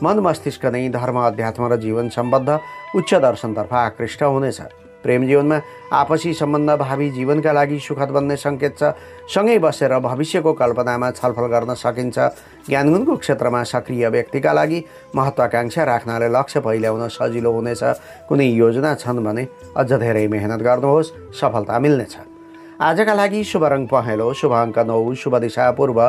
मन मस्तिष्क नै धर्म, अध्यात्म र जीवन सम्बद्ध उच्च दर्शनतर्फ आकृष्ट हुनेछ। प्रेम जीवनमा आपसी सम्बन्ध भावी जीवनका लागि सुखद बन्ने सङ्केत छ। सँगै बसेर भविष्यको कल्पनामा छलफल गर्न सकिन्छ। ज्ञानगुणको क्षेत्रमा सक्रिय व्यक्तिका लागि महत्त्वाकांक्षा राख्नाले लक्ष्य पहिल्याउन सजिलो हुनेछ। कुनै योजना छन् भने अझ धेरै मेहनत गर्नुहोस्, सफलता मिल्नेछ। आजका लागि शुभ रङ पहेँलो, शुभ अङ्क 9, शुभ दिशा पूर्व,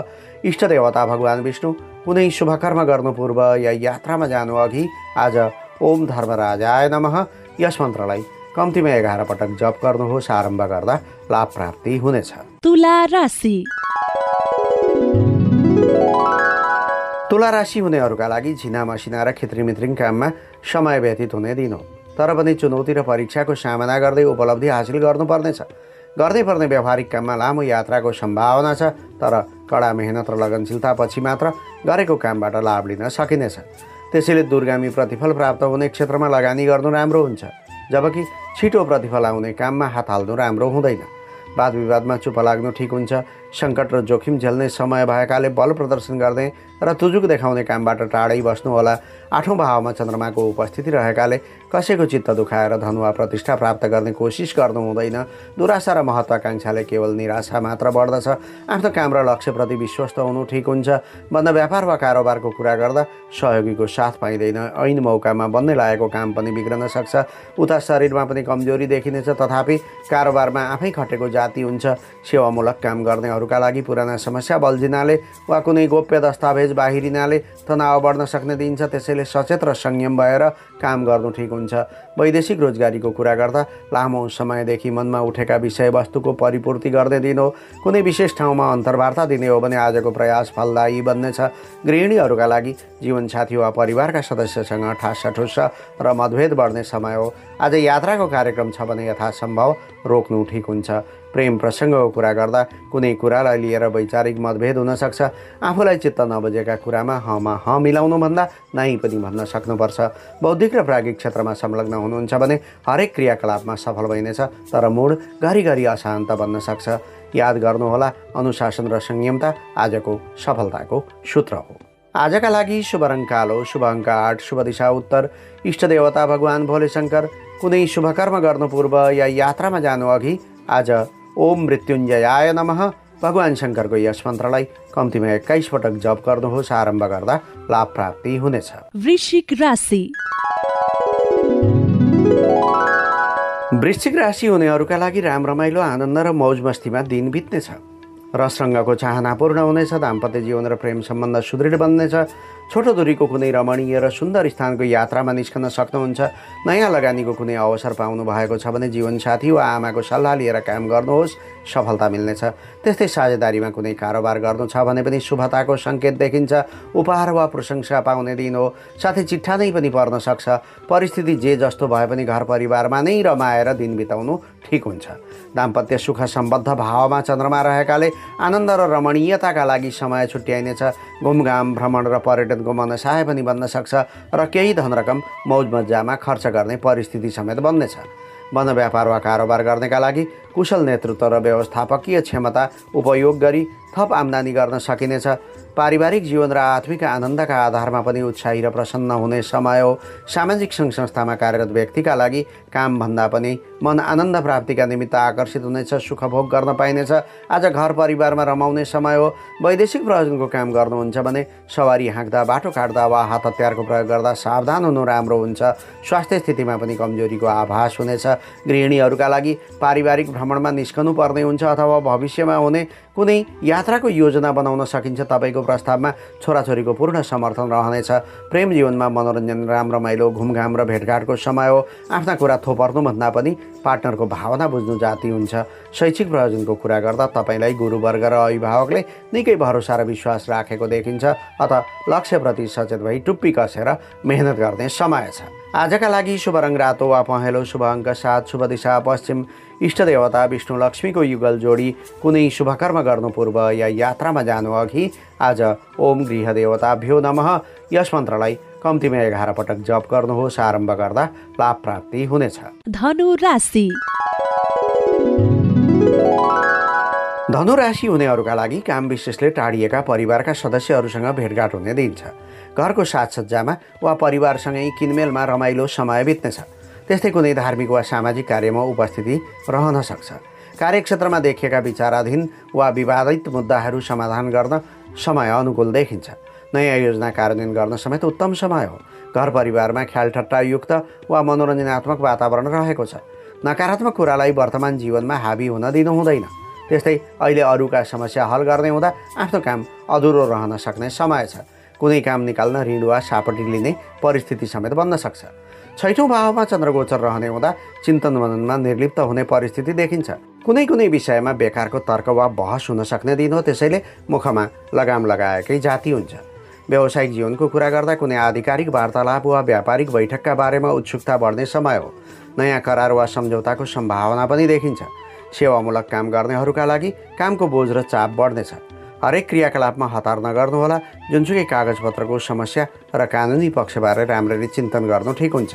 इष्ट देवता भगवान् विष्णु। कुनै शुभ कर्म गर्नु पूर्व या यात्रामा जानु अघि आज ओम धर्मराजाय नमः यस मन्त्रलाई कम्तीमा 11 पटक जप गर्नुहोस्। आरम्भ गर्दा लाभ प्राप्ति हुनेछ। तुला राशि। तुला राशि हुनेहरूका लागि झिना मसिना र खित्रिमित्रिङ काममा समय व्यतीत हुने दिन हो। तर पनि चुनौती र परीक्षाको सामना गर्दै उपलब्धि हासिल गर्नुपर्नेछ। गर्नैपर्ने व्यावहारिक काममा लामो यात्राको सम्भावना छ, तर कडा मेहनत र लगनशीलतापछि मात्र गरेको कामबाट लाभ लिन सकिनेछ। त्यसैले दूरगामी प्रतिफल प्राप्त हुने क्षेत्रमा लगानी गर्नु राम्रो हुन्छ, जबकि छिटो प्रतिफल आउने काममा हात हाल्नु राम्रो हुँदैन। वाद विवादमा चुप लाग्नु ठिक हुन्छ। सङ्कट र जोखिम झेल्ने समय भएकाले बल प्रदर्शन गर्ने र तुजुक देखाउने कामबाट टाढै बस्नुहोला। 8औं भावमा चन्द्रमाको उपस्थिति रहेकाले कसैको चित्त दुखाएर धन वा प्रतिष्ठा प्राप्त गर्ने कोसिस गर्नु हुँदैन। दुराशा र महत्त्वाकाङ्क्षाले केवल निराशा मात्र बढ्दछ। आफ्नो काम र लक्ष्यप्रति विश्वस्त हुनु ठिक हुन्छ। बन्द व्यापार वा कारोबारको कुरा गर्दा सहयोगीको साथ पाइँदैन। ऐन मौकामा बन्ने लागेको काम पनि बिग्रन सक्छ। उता शरीरमा पनि कमजोरी देखिनेछ, तथापि कारोबारमा आफै खटेको जाति हुन्छ। सेवामूलक काम गर्नेहरूका लागि पुराना समस्या बल्झिनाले वा कुनै गोप्य दस्तावेज बाहिरिनाले तनाव बढ्न सक्ने दिन्छ। त्यसैले सचेत र संयम भएर काम गर्नु ठिक हुन्छ। वैदेशिक रोजगारीको कुरा गर्दा लामो समयदेखि मनमा उठेका विषयवस्तुको परिपूर्ति गर्ने दिन हो। कुनै विशेष ठाउँमा अन्तर्वार्ता दिने हो भने आजको प्रयास फलदायी बन्नेछ। गृहिणीहरूका लागि जीवनसाथी वा परिवारका सदस्यसँग ठासाठुस्सा र मतभेद बढ्ने समय हो। आज यात्राको कार्यक्रम छ भने यथासम्भव रोक्नु ठिक हुन्छ। प्रेम प्रसङ्गको कुरा गर्दा कुनै कुरालाई लिएर वैचारिक मतभेद हुन सक्छ। आफूलाई चित्त नबुझेका कुरामा हमा ह मिलाउनुभन्दा नै पनि भन्न सक्नुपर्छ। बौद्धिक र प्राज्ञिक क्षेत्रमा संलग्न हुनुहुन्छ भने हरेक क्रियाकलापमा सफल भइनेछ, तर मुड घरिघरि अशान्त बन्न सक्छ। याद गर्नुहोला, अनुशासन र संयमता आजको सफलताको सूत्र हो। आजका लागि शुभ रङ कालो, शुभ अङ्क 8, शुभ दिशा उत्तर, इष्टदेवता भगवान भोले शङ्कर। कुनै शुभकर्म गर्नु पूर्व या यात्रामा जानु अघि आज ओम मृत्युञ्जयाय नमः भगवान शङ्करको यस मन्त्रलाई कम्तीमा 21 पटक जप गर्नुहोस्। आरम्भ गर्दा लाभ प्राप्ति हुनेछ। वृश्चिक राशि। वृश्चिक राशि हुनेहरूका लागि राम रमाइलो, आनन्द र मौज मस्तीमा दिन बित्नेछ। रसरङ्गको चाहना पूर्ण हुनेछ। दाम्पत्य जीवन र प्रेम सम्बन्ध सुदृढ बन्नेछ। छोटो दूरीको कुनै रमणीय र सुन्दर स्थानको यात्रामा निस्कन सक्नुहुन्छ। नयाँ लगानीको कुनै अवसर पाउनु भएको छ भने जीवनसाथी वा आमाको सल्लाह लिएर काम गर्नुहोस्, सफलता मिल्नेछ। त्यस्तै साझेदारीमा कुनै कारोबार गर्नु छ भने पनि शुभताको सङ्केत देखिन्छ। उपहार वा प्रशंसा पाउने दिन हो। साथै चिट्ठा नै पनि पर्न सक्छ। परिस्थिति जे जस्तो भए पनि घर परिवारमा नै रमाएर दिन बिताउनु ठिक हुन्छ। दाम्पत्य सुख सम्बद्ध भावमा चन्द्रमा रहेकाले आनन्द र रमणीयताका लागि समय छुट्याइनेछ। घुमघाम, भ्रमण र पर्यटनको मनसाय पनि बन्न सक्छ र केही धनरकम मौज मजामा खर्च गर्ने परिस्थिति समेत बन्नेछ। वन व्यापार वा कारोबार गर्नेका लागि कुशल नेतृत्व र व्यवस्थापकीय क्षमता उपयोग गरी थप आम्दानी गर्न सकिनेछ। पारिवारिक जीवन र आत्मिक आनन्दका आधारमा पनि उत्साही र प्रसन्न हुने समय हो। सामाजिक सङ्घ संस्थामा कार्यरत व्यक्तिका लागि कामभन्दा पनि मन आनन्द प्राप्तिका निमित्त आकर्षित हुनेछ। सुखभोग गर्न पाइनेछ। आज घर परिवारमा रमाउने समय हो। वैदेशिक प्रयोजनको काम गर्नुहुन्छ भने सवारी हाँक्दा, बाटो काट्दा वा हात हतियारको प्रयोग गर्दा सावधान हुनु राम्रो हुन्छ। स्वास्थ्य स्थितिमा पनि कमजोरीको आभास हुनेछ। गृहिणीहरूका लागि पारिवारिक भ्रमणमा निस्कनु पर्ने हुन्छ अथवा भविष्यमा हुने कुनै यात्राको योजना बनाउन सकिन्छ। तपाईँको प्रस्तावमा छोराछोरीको पूर्ण समर्थन रहनेछ। प्रेम जीवनमा मनोरञ्जन, राम रमाइलो, घुमघाम र भेटघाटको समय हो। आफ्ना कुरा थोपर्नुभन्दा पनि पार्टनरको भावना बुझ्नु जाति हुन्छ। शैक्षिक प्रयोजनको कुरा गर्दा तपाईँलाई गुरुवर्ग र अभिभावकले निकै भरोसा र विश्वास राखेको देखिन्छ। अत लक्ष्यप्रति सचेत भई टुप्पी कसेर मेहनत गर्ने समय छ। आजका लागि शुभ रङ रातो वा पहेँलो, शुभ अङ्क 7, शुभ दिशा पश्चिम, इष्टदेवता विष्णु लक्ष्मीको युगल जोडी। कुनै शुभकर्म गर्नु पूर्व या यात्रामा जानु अघि आज ओम गृहदेवताभ्यो नमः यस मन्त्रलाई कम्तीमा 11 पटक जप गर्नुहोस्। आरम्भ गर्दा लाभ प्राप्ति हुनेछ। धनु राशि। धनु राशि हुनेहरूका लागि काम विशेषले टाढिएका परिवारका सदस्यहरूसँग भेटघाट हुने दिन छ। घरको साजसज्जामा वा परिवारसँगै किनमेलमा रमाइलो समय बित्नेछ। त्यस्तै कुनै धार्मिक वा सामाजिक कार्यमा उपस्थिति रहन सक्छ। कार्यक्षेत्रमा देखिएका विचाराधीन वा विवादित मुद्दाहरू समाधान गर्न समय अनुकूल देखिन्छ। नयाँ योजना कार्यान्वयन गर्न समेत उत्तम समय हो। घर परिवारमा ख्यालठट्टायुक्त वा मनोरञ्जनात्मक वातावरण रहेको छ। नकारात्मक कुरालाई वर्तमान जीवनमा हाबी हुन दिनु हुँदैन। त्यस्तै अहिले अरूका समस्या हल गर्ने हुँदा आफ्नो काम अधुरो रहन सक्ने समय छ। कुनै काम निकाल्न ऋण वा सापटी लिने परिस्थिति समेत बन्न सक्छ। 6औं भावमा चन्द्रगोचर रहने हुँदा चिन्तन मननमा निर्लिप्त हुने परिस्थिति देखिन्छ। कुनै विषयमा बेकारको तर्क वा बहस हुन सक्ने दिन हो। त्यसैले मुखमा लगाम लगाएकै जाति हुन्छ। व्यावसायिक जीवनको कुरा गर्दा कुनै आधिकारिक वार्तालाप वा व्यापारिक बैठकका बारेमा उत्सुकता बढ्ने समय हो। नयाँ करार वा सम्झौताको सम्भावना पनि देखिन्छ। सेवामूलक काम गर्नेहरूका लागि कामको बोझ र चाप बढ्नेछ। हरेक क्रियाकलापमा हतार नगर्नुहोला। जुनसुकै कागजपत्रको समस्या र कानुनी पक्षबारे राम्ररी चिन्तन गर्नु ठिक हुन्छ।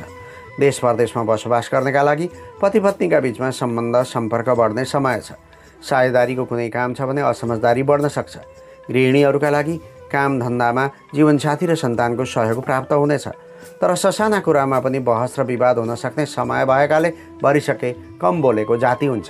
देश परदेशमा बसोबास गर्नेका लागि पति पत्नीका बीचमा सम्बन्ध सम्पर्क बढ्ने समय छ। साझेदारीको कुनै काम छ भने असमझदारी बढ्न सक्छ। गृहिणीहरूका लागि काम धन्दामा जीवनसाथी र सन्तानको सहयोग प्राप्त हुनेछ। तर ससाना कुरामा पनि बहस र विवाद हुन सक्ने समय भएकाले भरिसके कम बोलेको जाति हुन्छ।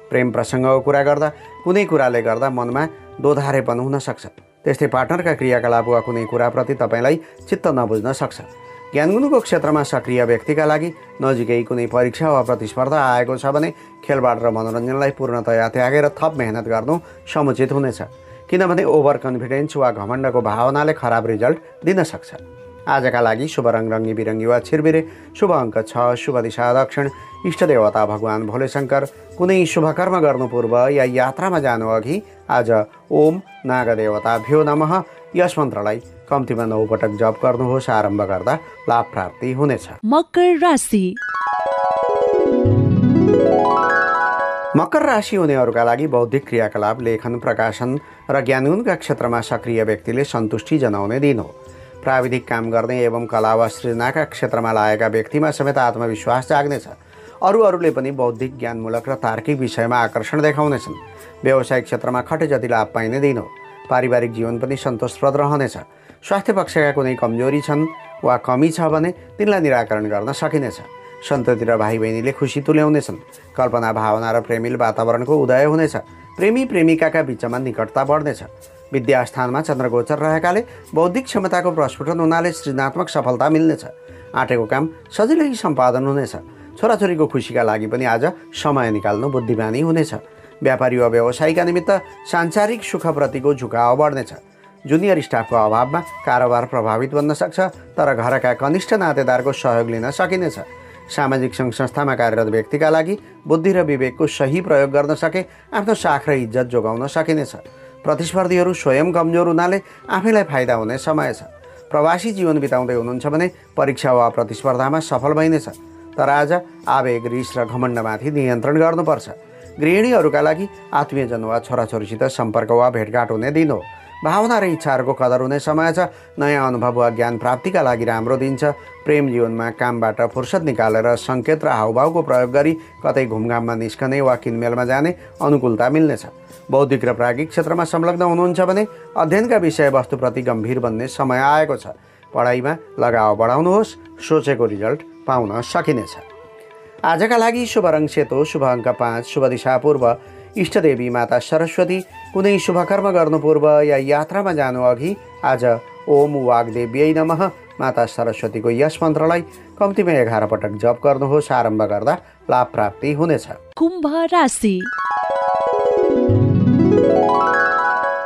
प्रेम प्रसङ्गको कुरा गर्दा कुनै कुराले गर्दा मनमा दोधारेपन हुन सक्छ। त्यस्तै पार्टनरका क्रियाकलाप वा कुनै कुराप्रति तपाईँलाई चित्त नबुझ्न सक्छ। ज्ञानगुणको क्षेत्रमा सक्रिय व्यक्तिका लागि नजिकै कुनै परीक्षा वा प्रतिस्पर्धा आएको छ भने खेलबाड र मनोरञ्जनलाई पूर्णतया त्यागेर थप मेहनत गर्नु समुचित हुनेछ। किनभने ओभर कन्फिडेन्स वा घमण्डको भावनाले खराब रिजल्ट दिन सक्छ। आजका लागि शुभ रङ रङ्गी बिरङ्गी वा छिरबिरे, शुभ अङ्क 6, शुभ दिशा दक्षिण, इष्टदेवता भगवान भोलेशङ्कर। कुनै शुभ कर्म गर्नु पूर्व या यात्रामा जानु अघि आज ओम नागदेवताभ्यो नमः यस मन्त्रलाई कम्तीमा 9 पटक जप गर्नुहोस्। आरम्भ गर्दा लाभ प्राप्ति हुनेछ। मकर राशि। मकर राशि हुनेहरूका लागि बौद्धिक क्रियाकलाप, लेखन, प्रकाशन र ज्ञानगुणका क्षेत्रमा सक्रिय व्यक्तिले सन्तुष्टि जनाउने दिन हो। प्राविधिक काम गर्ने एवं कला वा सृजनाका क्षेत्रमा लागेका व्यक्तिमा समेत आत्मविश्वास जाग्नेछ। अरूले पनि बौद्धिक, ज्ञानमूलक र तार्किक विषयमा आकर्षण देखाउनेछन्। व्यावसायिक क्षेत्रमा खटे जति लाभ पाइने दिन हो। पारिवारिक जीवन पनि सन्तोषप्रद रहनेछ। स्वास्थ्य पक्षका कुनै कमजोरी छन् वा कमी छ भने तिनलाई निराकरण गर्न सकिनेछ। सन्तति र भाइ बहिनीले खुसी तुल्याउनेछन्। कल्पना, भावना र प्रेमिल वातावरणको उदय हुनेछ। प्रेमी प्रेमिकाका बीचमा निकटता बढ्नेछ। विद्या स्थानमा चन्द्रगोचर रहेकाले बौद्धिक क्षमताको प्रस्फुटन हुनाले सृजनात्मक सफलता मिल्नेछ। आँटेको काम सजिलै सम्पादन हुनेछ। छोराछोरीको खुसीका लागि पनि आज समय निकाल्नु बुद्धिमानी हुनेछ। व्यापारी वा व्यवसायीका निमित्त सांसारिक सुखप्रतिको झुकाव बढ्नेछ। जुनियर स्टाफको अभावमा कारोबार प्रभावित बन्न सक्छ, तर घरका कनिष्ठ नातेदारको सहयोग लिन सकिनेछ। सामाजिक सङ्घ संस्थामा कार्यरत व्यक्तिका लागि बुद्धि र विवेकको सही प्रयोग गर्न सके आफ्नो साख र इज्जत जोगाउन सकिनेछ। प्रतिस्पर्धीहरू स्वयं कमजोर हुनाले आफैलाई फाइदा हुने समय छ। प्रवासी जीवन बिताउँदै हुनुहुन्छ भने परीक्षा वा प्रतिस्पर्धामा सफल भइनेछ। तर आज आवेग, रिस र घमण्डमाथि नियन्त्रण गर्नुपर्छ। गृहिणीहरूका लागि आत्मीयजन वा छोराछोरीसित सम्पर्क वा भेटघाट हुने दिन हो। भावना र इच्छाहरूको कदर हुने समय छ। नयाँ अनुभव वा ज्ञान प्राप्तिका लागि राम्रो दिन छ। प्रेम जीवनमा कामबाट फुर्सद निकालेर सङ्केत र हावभावको प्रयोग गरी कतै घुमघाममा निस्कने वा किनमेलमा जाने अनुकूलता मिल्नेछ। बौद्धिक र प्राज्ञिक क्षेत्रमा संलग्न हुनुहुन्छ भने अध्ययनका विषयवस्तुप्रति गम्भीर बन्ने समय आएको छ। पढाइमा लगाव बढाउनुहोस्। सोचेको रिजल्ट पाउन सकिनेछ। आजका लागि शुभ रङ सेतो, शुभ अङ्क 5, शुभ दिशा पूर्व, इष्टदेवी माता सरस्वती। कुनै शुभ कर्म गर्नु पूर्व या यात्रामा जानु अघि आज ओम वाग्देव्यै नमः माता सरस्वतीको यस मन्त्रलाई कम्तीमा 11 पटक जप गर्नुहोस्। आरम्भ गर्दा लाभ प्राप्ति हुनेछ। कुम्भ राशि।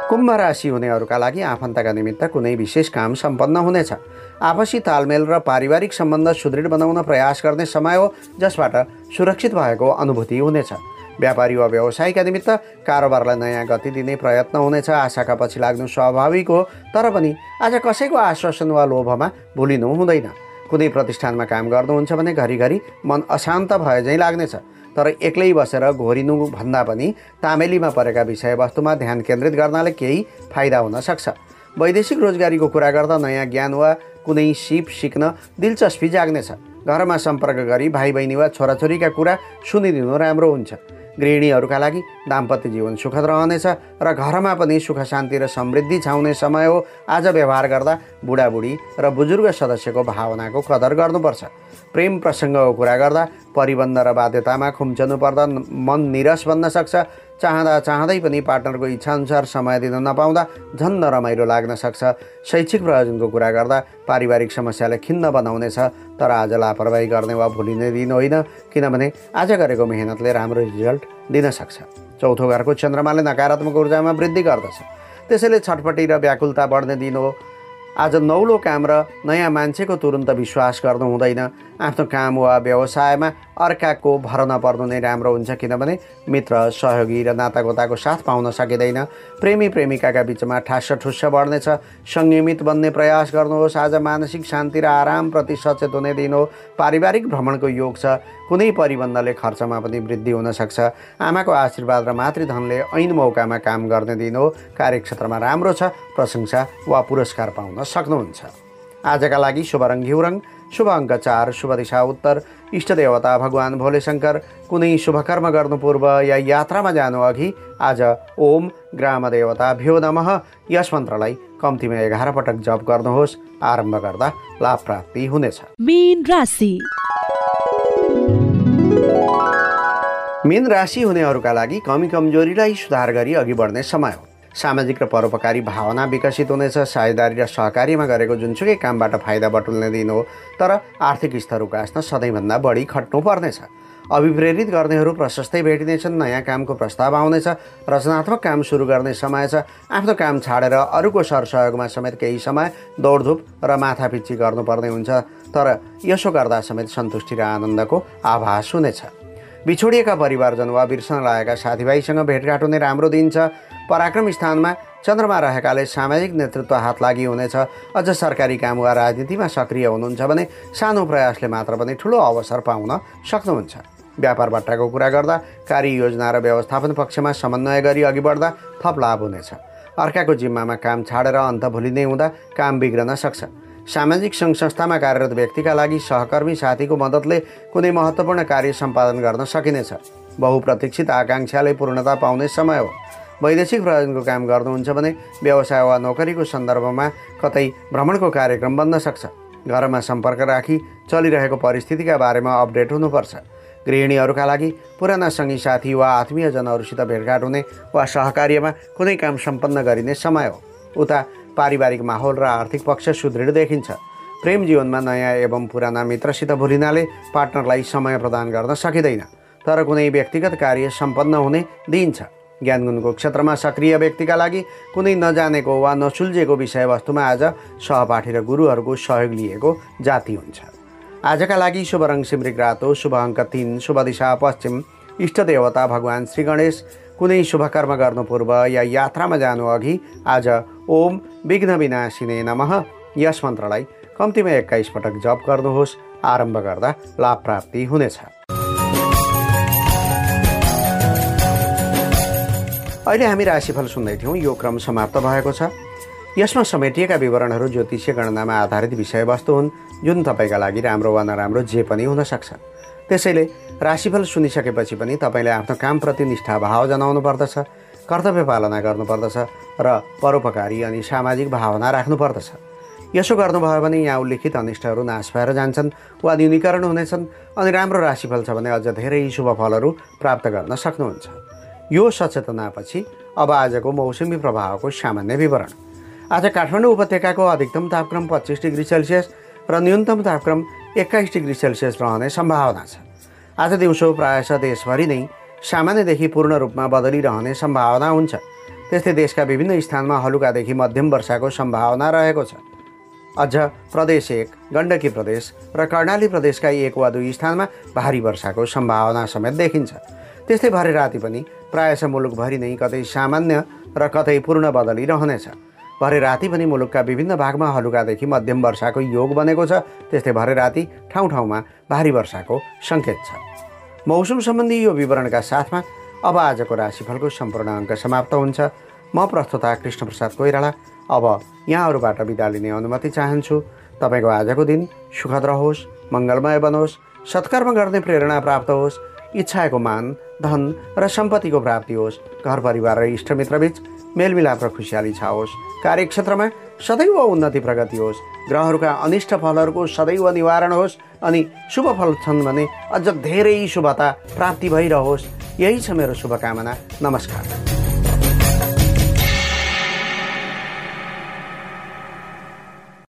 कुम्भ राशि हुनेहरूका लागि आफन्तका निमित्त कुनै विशेष काम सम्पन्न हुनेछ। आपसी तालमेल र पारिवारिक सम्बन्ध सुदृढ बनाउन प्रयास गर्ने समय हो, जसबाट सुरक्षित भएको अनुभूति हुनेछ। व्यापारी वा व्यवसायीका निमित्त कारोबारलाई नयाँ गति दिने प्रयत्न हुनेछ। आशाका पछि लाग्नु स्वाभाविक हो, तर पनि आज कसैको आश्वासन वा लोभमा भुलिनु हुँदैन। कुनै प्रतिष्ठानमा काम गर्नुहुन्छ भने घरिघरि मन अशान्त भए झैँ लाग्नेछ। तर एक्लै बसेर घोरिनु भन्दा पनि तामेलीमा परेका विषयवस्तुमा ध्यान केन्द्रित गर्नाले केही फाइदा हुन सक्छ। वैदेशिक रोजगारीको कुरा गर्दा नयाँ ज्ञान वा कुनै सिप सिक्न दिलचस्पी जाग्नेछ। घरमा सम्पर्क गरी भाइ बहिनी वा छोराछोरीका कुरा सुनिदिनु राम्रो हुन्छ। गृहिणीहरूका लागि दाम्पत्य जीवन सुखद रहनेछ र घरमा पनि सुख शान्ति र समृद्धि छाउने समय हो। आज व्यवहार गर्दा बुढाबुढी र बुजुर्ग सदस्यको भावनाको कदर गर्नुपर्छ। प्रेम प्रसङ्गको कुरा गर्दा परिबन्ध र बाध्यतामा खुम्चनु पर्दा मन निरस बन्न सक्छ। चाहँदा चाहँदै पनि पार्टनरको इच्छाअनुसार समय दिन नपाउँदा झन् नरमाइलो लाग्न सक्छ। शैक्षिक प्रयोजनको कुरा गर्दा पारिवारिक समस्याले खिन्न बनाउनेछ, तर आज लापरवाही गर्ने वा भुलिने दिन होइन, किनभने आज गरेको मेहनतले राम्रो रिजल्ट दिन सक्छ। चौथो घरको चन्द्रमाले नकारात्मक ऊर्जामा वृद्धि गर्दछ, त्यसैले छटपटी र व्याकुलता बढ्ने दिन हो। आज नौलो काम र नयाँ मान्छेको तुरुन्त विश्वास गर्नु हुँदैन। आफ्नो काम वा व्यवसायमा अर्काको भर नपर्नु नै राम्रो हुन्छ, किनभने मित्र, सहयोगी र नातागोताको साथ पाउन सकिँदैन। प्रेमी प्रेमिकाका बिचमा ठास्स बढ्नेछ। संयमित बन्ने प्रयास गर्नुहोस्। आज मानसिक शान्ति र आरामप्रति सचेत हुने दिन हो। पारिवारिक भ्रमणको योग छ। कुनै परिबन्धले खर्चमा पनि वृद्धि हुन सक्छ। आमाको आशीर्वाद र मातृधनले ऐन मौकामा काम गर्ने दिन हो। कार्यक्षेत्रमा राम्रो छ। प्रशंसा वा पुरस्कार पाउन सक्नुहुन्छ। आजका लागि शुभ रङ घिउ रङ, शुभ अङ्क 4, शुभ दिशा उत्तर, इष्ट देवता भगवान भोले शङ्कर। कुनै शुभ कर्म गर्नु पूर्व या यात्रामा जानु अघि आज ओम ग्राम देवता भ्यो नमः यस मन्त्रलाई कम्तीमा 11 पटक जप गर्नुहोस्। आरम्भ गर्दा लाभ प्राप्ति हुनेछ। मीन राशि। मीन राशि हुनेहरूका लागि कमी कमजोरीलाई सुधार गरी अघि बढ्ने समय हो। सामाजिक र परोपकारी भावना विकसित हुनेछ। साझेदारी र सहकार्यमा गरेको जुनसुकै कामबाट फाइदा बटुल्ने दिन हो। तर आर्थिक स्तर उकास्न सधैँभन्दा बढी खट्नु पर्नेछ। अभिप्रेरित गर्नेहरू प्रशस्तै भेटिनेछन्। नयाँ कामको प्रस्ताव आउनेछ। रचनात्मक काम सुरु गर्ने समय छ। आफ्नो काम छाडेर अरूको सरसहयोगमा समेत केही समय दौडधुप र माथापिच्ची गर्नुपर्ने हुन्छ। तर यसो गर्दा समेत सन्तुष्टि र आनन्दको आभास हुनेछ। बिछोडिएका परिवारजन वा बिर्सन लागेका साथीभाइसँग भेटघाट हुने राम्रो दिन छ। पराक्रम स्थानमा चन्द्रमा रहेकाले सामाजिक नेतृत्व हात लागि हुनेछ। अझ सरकारी काम वा राजनीतिमा सक्रिय हुनुहुन्छ भने सानो प्रयासले मात्र पनि ठुलो अवसर पाउन सक्नुहुन्छ। व्यापार बट्टाको कुरा गर्दा कार्ययोजना र व्यवस्थापन पक्षमा समन्वय गरी अघि बढ्दा थप लाभ हुनेछ। अर्काको जिम्मामा काम छाडेर अन्त भोलि नै हुँदा काम बिग्रन सक्छ। सामाजिक सङ्घ संस्थामा कार्यरत व्यक्तिका लागि सहकर्मी साथीको मद्दतले कुनै महत्त्वपूर्ण कार्य सम्पादन गर्न सकिनेछ। बहुप्रतीक्षित आकाङ्क्षाले पूर्णता पाउने समय हो। वैदेशिक प्रयोजनको काम गर्नुहुन्छ भने व्यवसाय वा नोकरीको सन्दर्भमा कतै भ्रमणको कार्यक्रम बन्न सक्छ। घरमा सम्पर्क राखी चलिरहेको परिस्थितिका बारेमा अपडेट हुनुपर्छ। गृहिणीहरूका लागि पुराना सङ्गी साथी वा आत्मीयजनहरूसित भेटघाट हुने वा सहकार्यमा कुनै काम सम्पन्न गरिने समय हो। उता पारिवारिक माहौल र आर्थिक पक्ष सुदृढ देखिन्छ। प्रेम जीवनमा नयाँ एवं पुराना मित्रसित भुलिनाले पार्टनरलाई समय प्रदान गर्न सकिँदैन। तर कुनै व्यक्तिगत कार्य सम्पन्न हुने दिन छ। ज्ञानगुणको क्षेत्रमा सक्रिय व्यक्तिका लागि कुनै नजानेको वा नसुल्झेको विषयवस्तुमा आज सहपाठी र गुरुहरूको सहयोग लिएको जाति हुन्छ। आजका लागि शुभ रङ सिमरिक रातो, शुभ अङ्क 3, शुभ दिशा पश्चिम, इष्ट देवता भगवान श्री गणेश। कुनै शुभ कर्म गर्नु पूर्व या यात्रामा जानु अघि आज ओम विघ्न विनाशिने नमः यस मन्त्रलाई कम्तीमा 21 पटक जप गर्नुहोस्। आरम्भ गर्दा लाभ प्राप्ति हुनेछ। अहिले हामी राशिफल सुन्दै थियौँ। यो क्रम समाप्त भएको छ। यसमा समेटिएका विवरणहरू ज्योतिषीय गणनामा आधारित विषयवस्तु हुन्, जुन तपाईँका लागि राम्रो वा नराम्रो जे पनि हुन सक्छ। त्यसैले राशिफल सुनिसकेपछि पनि तपाईँले आफ्नो कामप्रति निष्ठाभाव जनाउनु पर्दछ, कर्तव्य पालना गर्नुपर्दछ र परोपकारी अनि सामाजिक भावना राख्नुपर्दछ। यसो गर्नुभयो भने यहाँ उल्लिखित अनिष्टहरू नाश भएर जान्छन् वा न्यूनीकरण हुनेछन् अनि राम्रो राशिफल छ भने अझ धेरै शुभ फलहरू प्राप्त गर्न सक्नुहुन्छ। यो सचेतनापछि अब आजको मौसमी प्रभावको सामान्य विवरण। आज काठमाडौँ उपत्यकाको अधिकतम तापक्रम 25 डिग्री सेल्सियस र न्यूनतम तापक्रम 21 डिग्री सेल्सियस रहने सम्भावना छ। आज दिउँसो प्रायः देशभरि नै सामान्यदेखि पूर्ण रूपमा बदलिरहने सम्भावना हुन्छ। त्यस्तै देशका विभिन्न स्थानमा हलुकादेखि मध्यम वर्षाको सम्भावना रहेको छ। अझ प्रदेश 1, गण्डकी प्रदेश र कर्णाली प्रदेशका 1 वा 2 स्थानमा भारी वर्षाको सम्भावना समेत देखिन्छ। त्यस्तै भरे राति पनि प्रायः मुलुकभरि नै कतै सामान्य र कतै पूर्ण बदली रहनेछ। भरे राति पनि मुलुकका विभिन्न भागमा हलुकादेखि मध्यम वर्षाको योग बनेको छ। त्यस्तै भरे राति ठाउँ ठाउँमा भारी वर्षाको सङ्केत छ। मौसम सम्बन्धी यो विवरणका साथमा अब आजको राशिफलको सम्पूर्ण अङ्क समाप्त हुन्छ। म प्रस्तुता कृष्ण प्रसाद कोइराला अब यहाँहरूबाट बिदा लिने अनुमति चाहन्छु। तपाईँको आजको दिन सुखद रहोस्, मङ्गलमय बनोस्, सत्कर्म गर्ने प्रेरणा प्राप्त होस्, इच्छाको मान, धन र सम्पत्तिको प्राप्ति होस्, घर परिवार र इष्टमित्रबीच मेलमिलाप र खुसियाली छाओस्, कार्यक्षेत्रमा सदैव उन्नति प्रगति होस्, ग्रहहरूका अनिष्ट फलहरूको सदैव निवारण होस् अनि शुभ फल छन् भने अझ धेरै शुभता प्राप्ति भइरहोस्। यही छ मेरो शुभकामना। नमस्कार।